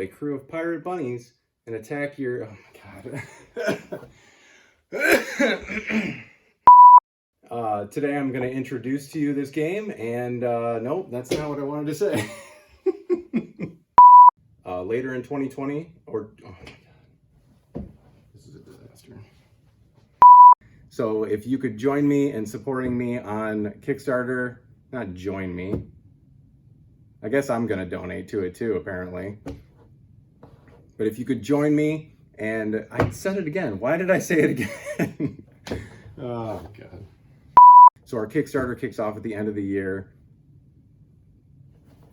A crew of pirate bunnies and attack your... Oh my god. Today I'm going to introduce to you this game, and nope, that's not what I wanted to say. Later in 2020, or... Oh my god. This is a disaster. So if you could join me in supporting me on Kickstarter, not join me. I guess I'm going to donate to it too, apparently. But if you could join me, and I said it again. Why did I say it again? Oh, God. So our Kickstarter kicks off at the end of the year.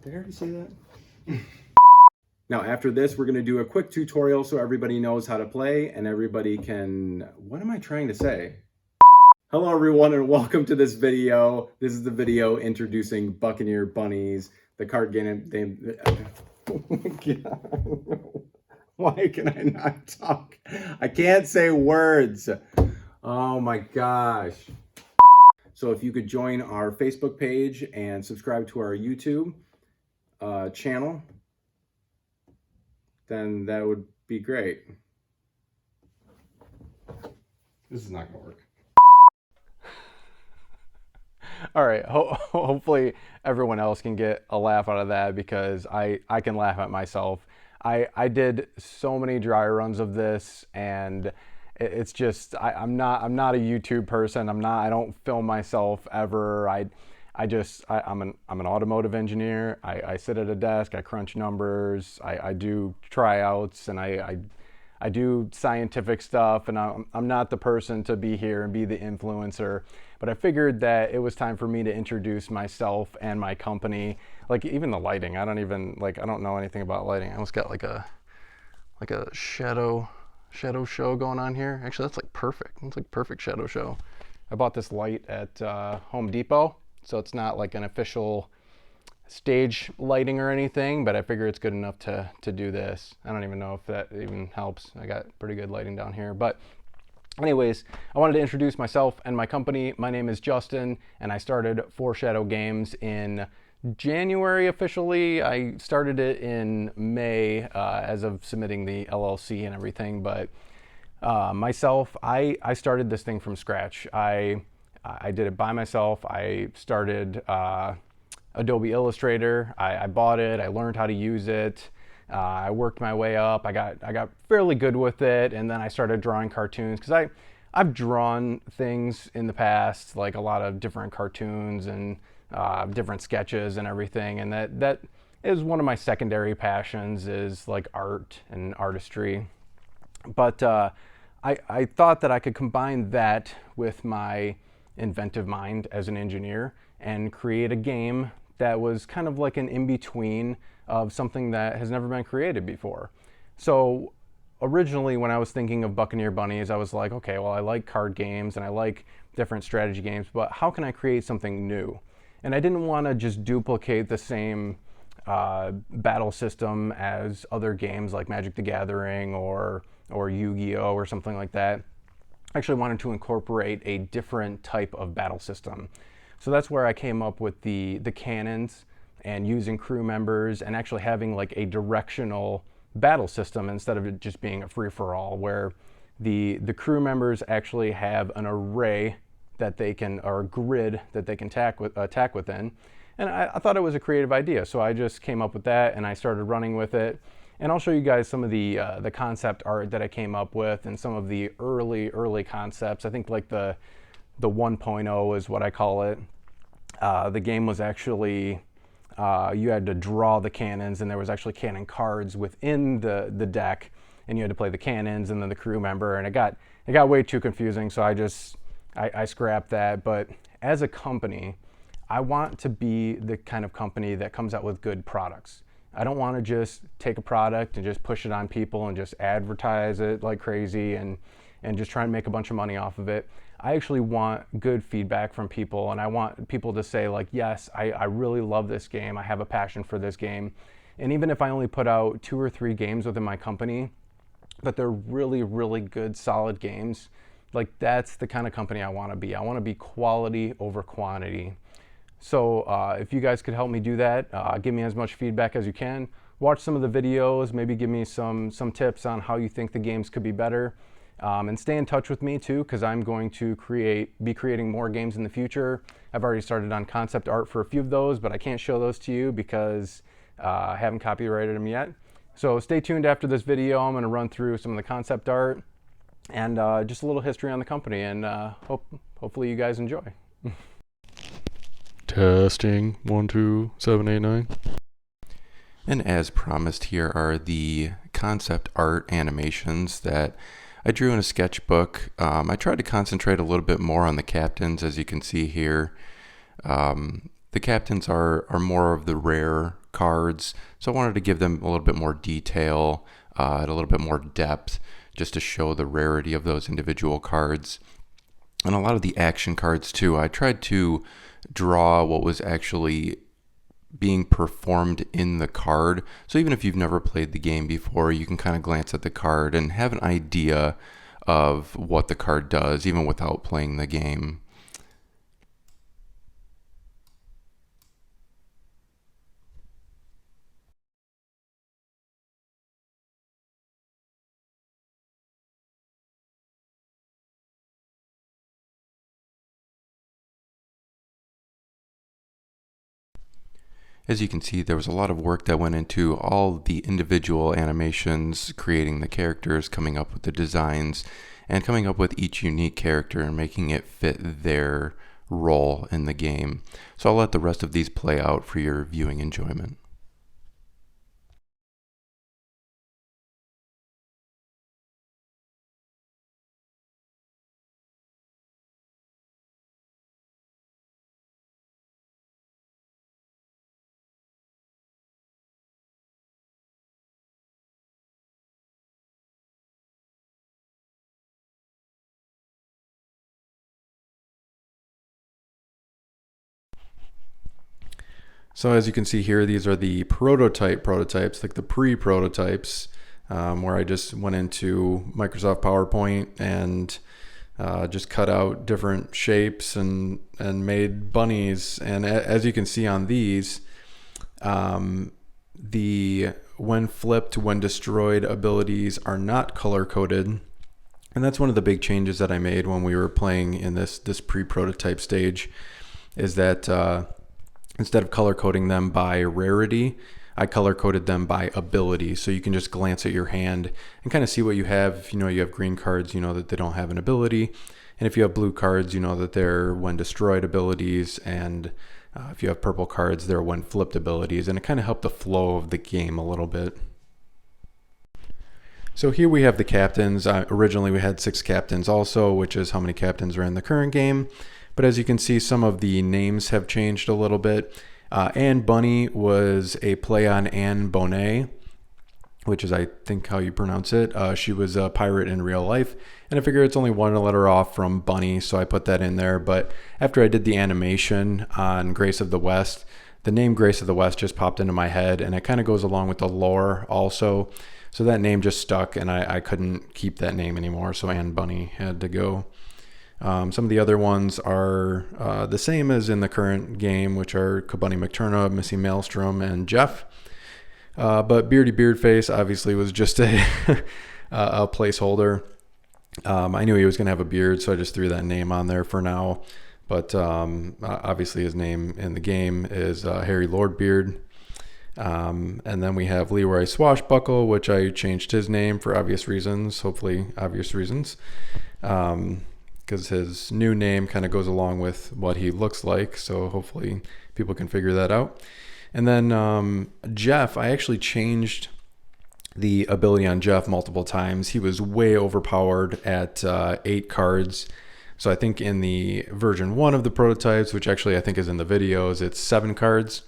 Did I already say that? Now, after this, we're going to do a quick tutorial so everybody knows how to play and everybody can... What am I trying to say? Hello, everyone, and welcome to this video. This is the video introducing Buc'neer Bunnies, the card game... Oh, God. Why can I not talk? I can't say words. Oh my gosh. So if you could join our Facebook page and subscribe to our YouTube channel, then that would be great. This is not gonna work. All right, hopefully everyone else can get a laugh out of that, because I can laugh at myself. I did so many dry runs of this, and it's just I'm not a YouTube person. I don't film myself ever. I'm an automotive engineer. I sit at a desk. I crunch numbers. I do tryouts, and I do scientific stuff, and I'm not the person to be here and be the influencer. But I figured that it was time for me to introduce myself and my company. Like, even the lighting, I don't know anything about lighting. I almost got like a shadow show going on here. Actually, that's like perfect. It's like perfect shadow show. I bought this light at Home Depot, so it's not like an official stage lighting or anything, but I figure it's good enough to do this. I don't even know if that even helps. I got pretty good lighting down here, but anyways, I wanted to introduce myself and my company. My name is Justin, and I started Foreshadow Games in January officially. I started it in May as of submitting the LLC and everything, but myself, I started this thing from scratch. I did it by myself. I started Adobe Illustrator. I bought it. I learned how to use it. I worked my way up. I got fairly good with it, and then I started drawing cartoons, because I've drawn things in the past, like a lot of different cartoons and different sketches and everything, and that is one of my secondary passions, is like art and artistry. But I thought that I could combine that with my inventive mind as an engineer and create a game that was kind of like an in-between of something that has never been created before. So originally, when I was thinking of Buc'neer Bunnies, I was like, okay, well, I like card games and I like different strategy games, but how can I create something new? And I didn't want to just duplicate the same battle system as other games like Magic the Gathering or Yu-Gi-Oh! Or something like that. I actually wanted to incorporate a different type of battle system. So that's where I came up with the cannons, and using crew members, and actually having like a directional battle system instead of it just being a free-for-all, where the crew members actually have an array that they can, or a grid that they can attack within. And I thought it was a creative idea, so I just came up with that and I started running with it. And I'll show you guys some of the concept art that I came up with, and some of the early concepts. I think like the 1.0 is what I call it. The game was actually, you had to draw the cannons, and there was actually cannon cards within the deck, and you had to play the cannons and then the crew member, and it got way too confusing, so I scrapped that. But as a company, I want to be the kind of company that comes out with good products. I don't want to just take a product and just push it on people and just advertise it like crazy and just try and make a bunch of money off of it. I actually want good feedback from people, and I want people to say like, yes, I really love this game. I have a passion for this game. And even if I only put out 2 or 3 games within my company, but they're really good, solid games, like that's the kind of company I want to be. I want to be quality over quantity. So if you guys could help me do that, give me as much feedback as you can. watch some of the videos, maybe give me some tips on how you think the games could be better. And stay in touch with me too, because I'm going to be creating more games in the future. I've already started on concept art for a few of those, but I can't show those to you because I haven't copyrighted them yet. So stay tuned after this video. I'm going to run through some of the concept art and just a little history on the company, and hopefully you guys enjoy. Testing 1 2 7 8 9. And as promised, here are the concept art animations that I drew in a sketchbook. I tried to concentrate a little bit more on the captains, as you can see here. The captains are more of the rare cards, so I wanted to give them a little bit more detail, and a little bit more depth, just to show the rarity of those individual cards. And a lot of the action cards too, I tried to draw what was actually being performed in the card. So even if you've never played the game before, you can kind of glance at the card and have an idea of what the card does, even without playing the game. As you can see, there was a lot of work that went into all the individual animations, creating the characters, coming up with the designs, and coming up with each unique character and making it fit their role in the game. So I'll let the rest of these play out for your viewing enjoyment. So as you can see here, these are the prototypes, like the pre-prototypes, where I just went into Microsoft PowerPoint and just cut out different shapes and made bunnies. And as you can see on these, the when flipped, when destroyed abilities are not color coded. And that's one of the big changes that I made when we were playing in this pre-prototype stage, is that instead of color coding them by rarity, I color coded them by ability. So you can just glance at your hand and kind of see what you have. If you know you have green cards, you know that they don't have an ability. And if you have blue cards, you know that they're when destroyed abilities. And if you have purple cards, they're when flipped abilities. And it kind of helped the flow of the game a little bit. So here we have the captains. Originally we had 6 captains also, which is how many captains are in the current game. But as you can see, some of the names have changed a little bit. Anne Bunny was a play on Anne Bonnet, which is, I think, how you pronounce it. She was a pirate in real life, and I figure it's only one letter off from Bunny, so I put that in there. But after I did the animation on Grace of the West, the name Grace of the West just popped into my head, and it kind of goes along with the lore also. So that name just stuck, and I couldn't keep that name anymore, so Anne Bunny had to go. Some of the other ones are the same as in the current game, which are Kabunny McTurna, Missy Maelstrom, and Jeff. But Beardy Beardface obviously was just a placeholder. I knew he was going to have a beard, so I just threw that name on there for now. But obviously his name in the game is Harry Lordbeard. And then we have Leroy Swashbuckle, which I changed his name for obvious reasons, hopefully obvious reasons. Because his new name kind of goes along with what he looks like, so hopefully people can figure that out. And then Jeff, I actually changed the ability on Jeff multiple times. He was way overpowered at 8 cards. So I think in the version 1 of the prototypes, which actually I think is in the videos, it's 7 cards.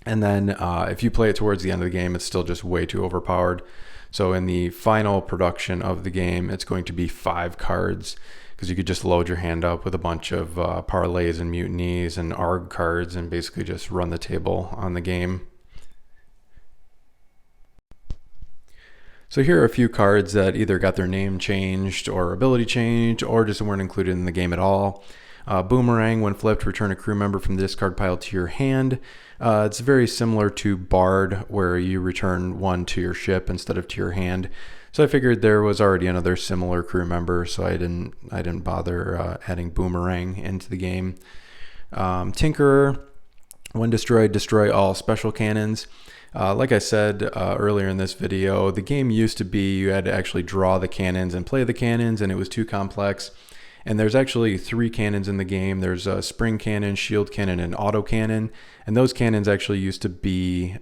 And then if you play it towards the end of the game, it's still just way too overpowered. So in the final production of the game, it's going to be 5 cards, because you could just load your hand up with a bunch of parlays and mutinies and ARG cards and basically just run the table on the game. So here are a few cards that either got their name changed or ability changed or just weren't included in the game at all. Boomerang, when flipped, return a crew member from the discard pile to your hand. It's very similar to Bard, where you return one to your ship instead of to your hand. So I figured there was already another similar crew member, so I didn't bother adding Boomerang into the game. Tinkerer, when destroyed, destroy all special cannons. Like I said earlier in this video, the game used to be you had to actually draw the cannons and play the cannons, and it was too complex. And there's actually 3 cannons in the game. There's a spring cannon, shield cannon, and auto cannon. And those cannons actually used to be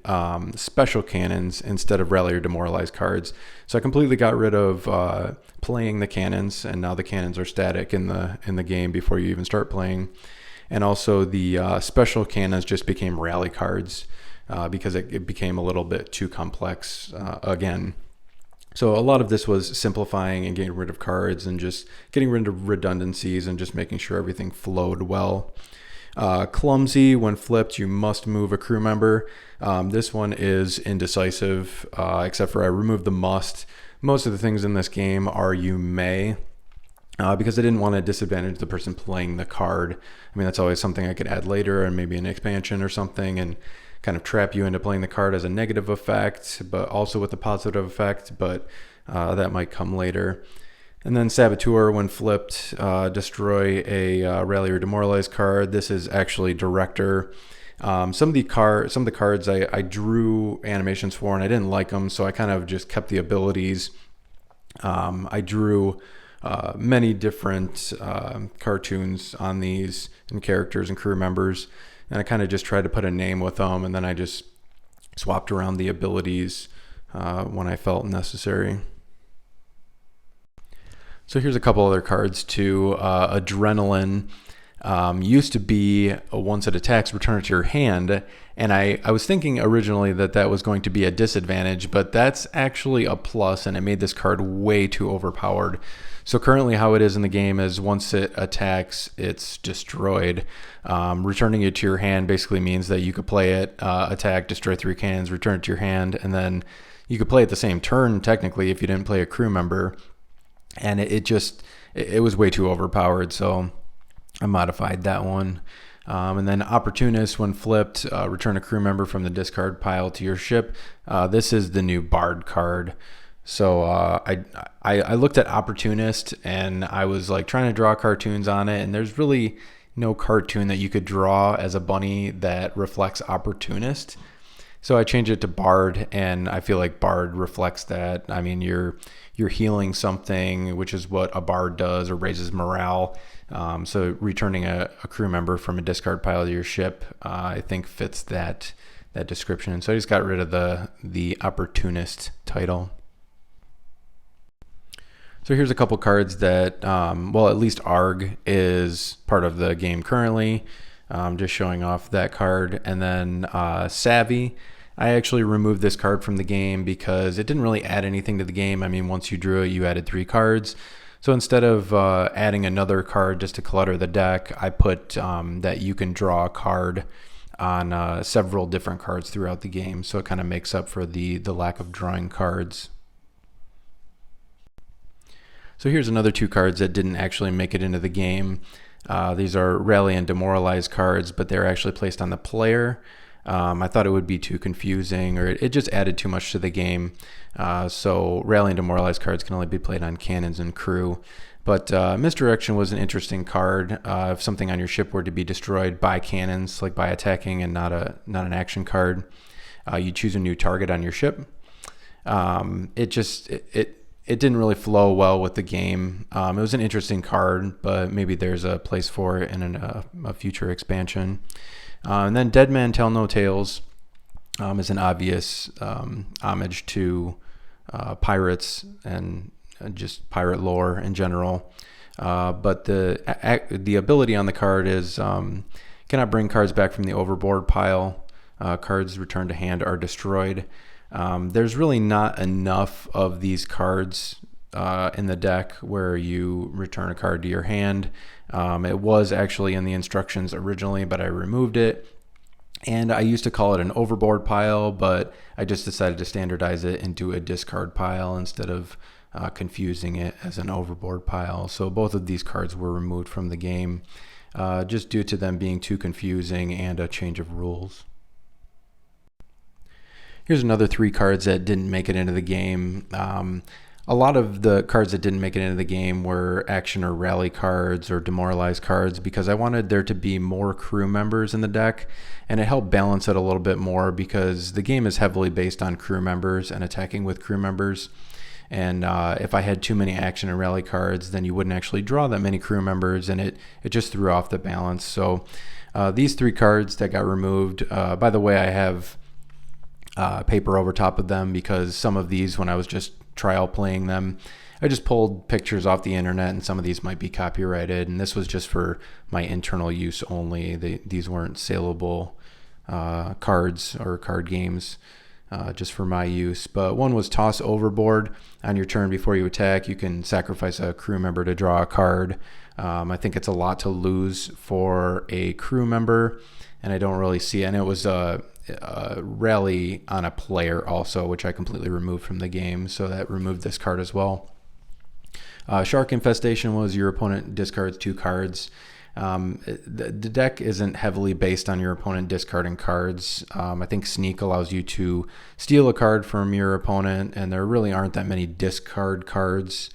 special cannons instead of rally or demoralize cards. So I completely got rid of playing the cannons, and now the cannons are static in the game before you even start playing. And also the special cannons just became rally cards because it became a little bit too complex again. So a lot of this was simplifying and getting rid of cards and just getting rid of redundancies and just making sure everything flowed well. Clumsy, when flipped, you must move a crew member. This one is indecisive, except for I removed the must. Most of the things in this game are you may, because I didn't want to disadvantage the person playing the card. I mean, that's always something I could add later and maybe an expansion or something, and kind of trap you into playing the card as a negative effect, but also with a positive effect, but that might come later. And then Saboteur, when flipped, destroy a rally or demoralize card. This is actually Director. Some of the cards I drew animations for and I didn't like them, so I kind of just kept the abilities. I drew many different cartoons on these and characters and crew members, and I kind of just tried to put a name with them, and then I just swapped around the abilities when I felt necessary. So here's a couple other cards too. Adrenaline used to be once it attacks, return it to your hand, and I was thinking originally that was going to be a disadvantage, but that's actually a plus, and it made this card way too overpowered. So currently how it is in the game is once it attacks, it's destroyed. Returning it to your hand basically means that you could play it, attack, destroy 3 cannons, return it to your hand, and then you could play it the same turn technically if you didn't play a crew member. And it was way too overpowered, so I modified that one. And then Opportunist, when flipped, return a crew member from the discard pile to your ship. This is the new Bard card. So I looked at Opportunist and I was like trying to draw cartoons on it, and there's really no cartoon that you could draw as a bunny that reflects Opportunist. So I changed it to Bard, and I feel like Bard reflects that. I mean, you're healing something, which is what a Bard does, or raises morale. So returning a crew member from a discard pile to your ship, I think fits that description. So I just got rid of the Opportunist title. So here's a couple cards that, well, at least Arg is part of the game currently. Just showing off that card. And then Savvy, I actually removed this card from the game because it didn't really add anything to the game. I mean, once you drew it, you added 3 cards. So instead of adding another card just to clutter the deck, I put that you can draw a card on several different cards throughout the game. So it kind of makes up for the lack of drawing cards. So here's another 2 cards that didn't actually make it into the game. These are Rally and Demoralize cards, but they're actually placed on the player. I thought it would be too confusing, or it just added too much to the game. So Rally and Demoralize cards can only be played on cannons and crew. But Misdirection was an interesting card. If something on your ship were to be destroyed by cannons, like by attacking and not an action card, you choose a new target on your ship. It didn't really flow well with the game. It was an interesting card, but maybe there's a place for it in a future expansion. And then Dead Man Tell No Tales is an obvious homage to pirates and just pirate lore in general. But the ability on the card is cannot bring cards back from the overboard pile. Cards returned to hand are destroyed. There's really not enough of these cards in the deck where you return a card to your hand. It was actually in the instructions originally, but I removed it. And I used to call it an overboard pile, but I just decided to standardize it into a discard pile instead of confusing it as an overboard pile. So both of these cards were removed from the game. just due to them being too confusing and a change of rules. Here's another 3 cards that didn't make it into the game. A lot of the cards that didn't make it into the game were action or rally cards or demoralized cards because I wanted there to be more crew members in the deck, and it helped balance it a little bit more because the game is heavily based on crew members and attacking with crew members. And if I had too many action and rally cards, then you wouldn't actually draw that many crew members, and it just threw off the balance. So these 3 cards that got removed, by the way, I have paper over top of them because some of these, when I was just trial playing them, I just pulled pictures off the internet, and some of these might be copyrighted, and this was just for my internal use only. These weren't saleable cards or card games, just for my use. But one was Toss Overboard. On your turn before you attack, you can sacrifice a crew member to draw a card. I think it's a lot to lose for a crew member, and I don't really see it. And it was rally on a player also, which I completely removed from the game, so that removed this card as well. Shark Infestation was your opponent discards 2 cards. The deck isn't heavily based on your opponent discarding cards. I think Sneak allows you to steal a card from your opponent, and there really aren't that many discard cards,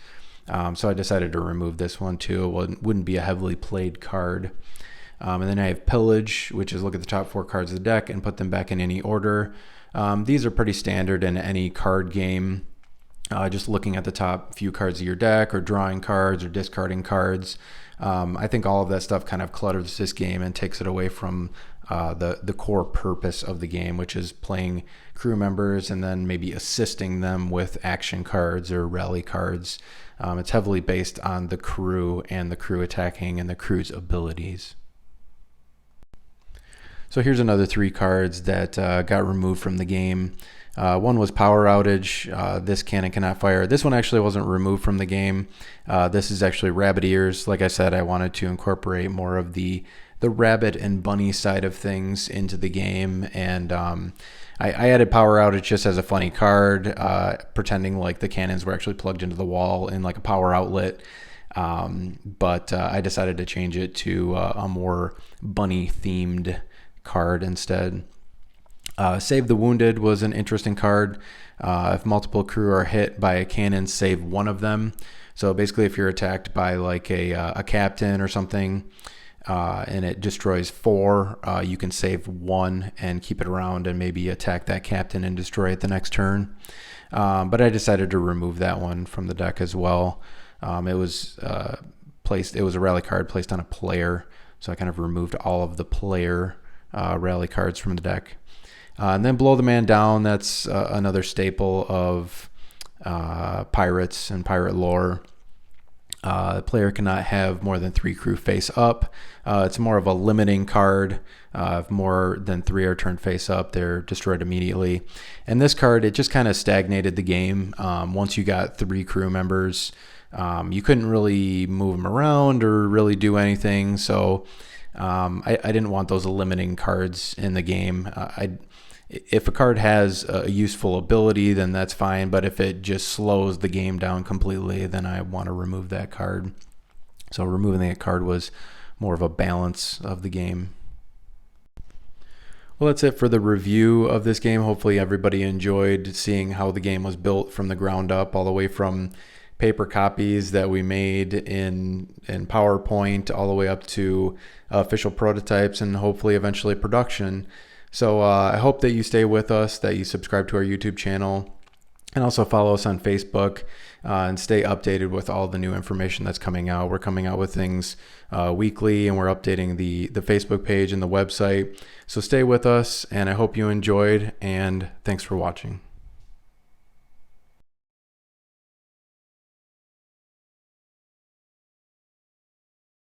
so I decided to remove this one too. It wouldn't be a heavily played card. And then I have Pillage, which is look at the top 4 cards of the deck and put them back in any order. These are pretty standard in any card game. Just looking at the top few cards of your deck, or drawing cards, or discarding cards. I think all of that stuff kind of clutters this game and takes it away from the core purpose of the game, which is playing crew members and then maybe assisting them with action cards or rally cards. It's heavily based on the crew and the crew attacking and the crew's abilities. So here's another 3 cards that got removed from the game. One was Power Outage. This cannon cannot fire. This one actually wasn't removed from the game. This is actually Rabbit Ears. Like I said, I wanted to incorporate more of the rabbit and bunny side of things into the game, and I added Power Outage just as a funny card, pretending like the cannons were actually plugged into the wall in like a power outlet. But I decided to change it to a more bunny themed card instead. Save the Wounded was an interesting card. If multiple crew are hit by a cannon, save one of them. So basically, if you're attacked by like a captain or something, and it destroys 4, you can save 1 and keep it around and maybe attack that captain and destroy it the next turn. But I decided to remove that one from the deck as well. It was placed. It was a rally card placed on a player, so I kind of removed all of the player rally cards from the deck. And then Blow the Man Down, that's another staple of pirates and pirate lore. The player cannot have more than 3 crew face up. It's more of a limiting card. If more than 3 are turned face up, they're destroyed immediately. And this card, it just kind of stagnated the game. Once you got 3 crew members, you couldn't really move them around or really do anything. So I didn't want those limiting cards in the game. If a card has a useful ability, then that's fine. But if it just slows the game down completely, then I want to remove that card. So removing that card was more of a balance of the game. Well, that's it for the review of this game. Hopefully everybody enjoyed seeing how the game was built from the ground up, all the way from paper copies that we made in PowerPoint all the way up to official prototypes and hopefully eventually production. So I hope that you stay with us, that you subscribe to our YouTube channel, and also follow us on Facebook and stay updated with all the new information that's coming out. We're coming out with things weekly, and we're updating the Facebook page and the website. So stay with us, and I hope you enjoyed, and thanks for watching.